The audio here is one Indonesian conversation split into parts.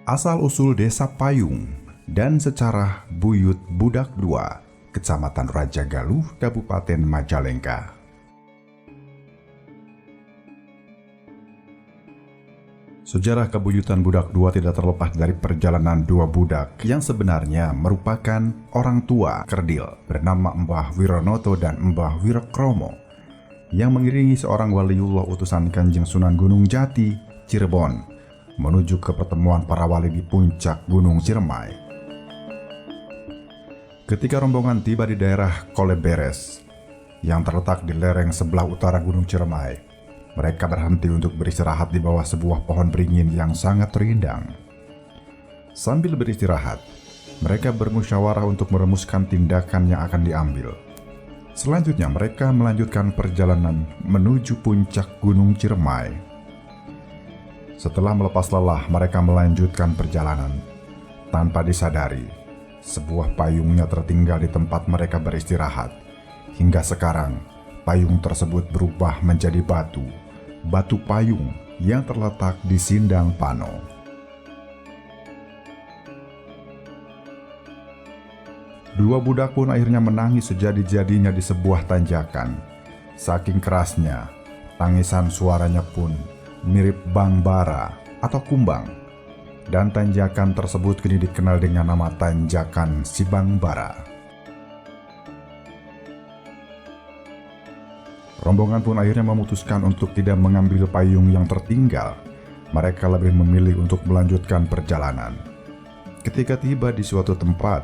Asal-usul Desa Payung dan sejarah Buyut Budak II, Kecamatan Rajagaluh, Kabupaten Majalengka. Sejarah kebuyutan Budak II tidak terlepas dari perjalanan dua budak yang sebenarnya merupakan orang tua kerdil bernama Mbah Wironoto dan Mbah Wirokromo yang mengiringi seorang waliullah utusan Kanjeng Sunan Gunung Jati, Cirebon, menuju ke pertemuan para wali di puncak Gunung Ciremai. Ketika rombongan tiba di daerah Koleberes yang terletak di lereng sebelah utara Gunung Ciremai, mereka berhenti untuk beristirahat di bawah sebuah pohon beringin yang sangat rindang. Sambil beristirahat, mereka bermusyawarah untuk merumuskan tindakan yang akan diambil. Selanjutnya mereka melanjutkan perjalanan menuju puncak Gunung Ciremai. Setelah melepas lelah, mereka melanjutkan perjalanan. Tanpa disadari, sebuah payungnya tertinggal di tempat mereka beristirahat. Hingga sekarang, payung tersebut berubah menjadi batu payung yang terletak di Sindang Pano. Dua budak pun akhirnya menangis sejadi-jadinya di sebuah tanjakan. Saking kerasnya, tangisan suaranya pun mirip bang bara atau kumbang, dan tanjakan tersebut kini dikenal dengan nama Tanjakan Si Bang Bara. Rombongan pun akhirnya memutuskan untuk tidak mengambil payung yang tertinggal. Mereka lebih memilih untuk melanjutkan perjalanan. Ketika tiba di suatu tempat,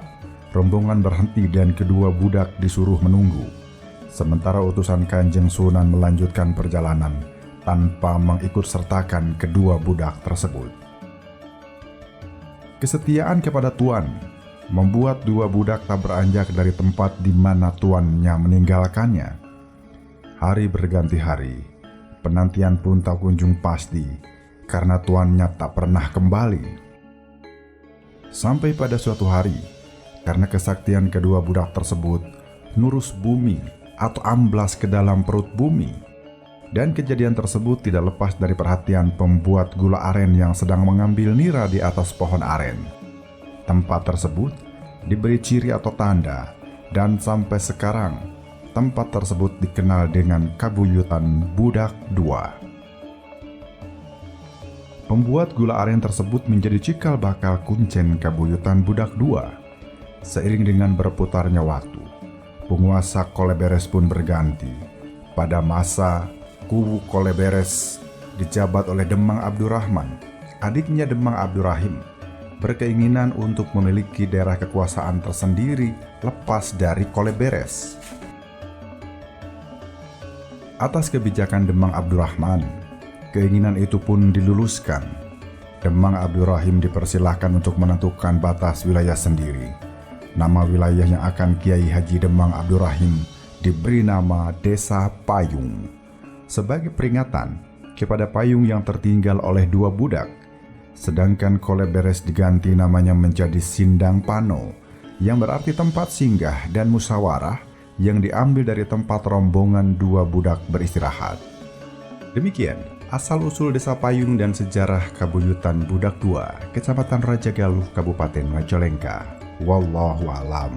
rombongan berhenti dan kedua budak disuruh menunggu. Sementara utusan Kanjeng Sunan melanjutkan perjalanan tanpa mengikutsertakan kedua budak tersebut. Kesetiaan kepada Tuan membuat dua budak tak beranjak dari tempat di mana tuannya meninggalkannya. Hari berganti hari, penantian pun tak kunjung pasti karena tuannya tak pernah kembali. Sampai pada suatu hari, karena kesaktian kedua budak tersebut, nurus bumi atau amblas ke dalam perut bumi. Dan kejadian tersebut tidak lepas dari perhatian pembuat gula aren yang sedang mengambil nira di atas pohon aren. Tempat tersebut diberi ciri atau tanda, dan sampai sekarang tempat tersebut dikenal dengan Kabuyutan Budak II. Pembuat gula aren tersebut menjadi cikal bakal kuncen Kabuyutan Budak II. Seiring dengan berputarnya waktu, penguasa Koleberes pun berganti. Pada masa kubu Koleberes dijabat oleh Demang Abdurrahman, adiknya Demang Abdurrahim berkeinginan untuk memiliki daerah kekuasaan tersendiri lepas dari Koleberes. Atas kebijakan Demang Abdurrahman, keinginan itu pun diluluskan. Demang Abdurrahim dipersilahkan untuk menentukan batas wilayah sendiri. Nama wilayah yang akan Kiai Haji Demang Abdurrahim diberi nama Desa Payung, sebagai peringatan kepada payung yang tertinggal oleh dua budak. Sedangkan Koleberes diganti namanya menjadi Sindang Pano, yang berarti tempat singgah dan musyawarah yang diambil dari tempat rombongan dua budak beristirahat. Demikian asal-usul Desa Payung dan sejarah Kabuyutan Budak II, Kecamatan Rajagaluh, Kabupaten Majalengka. Wallahu a'lam.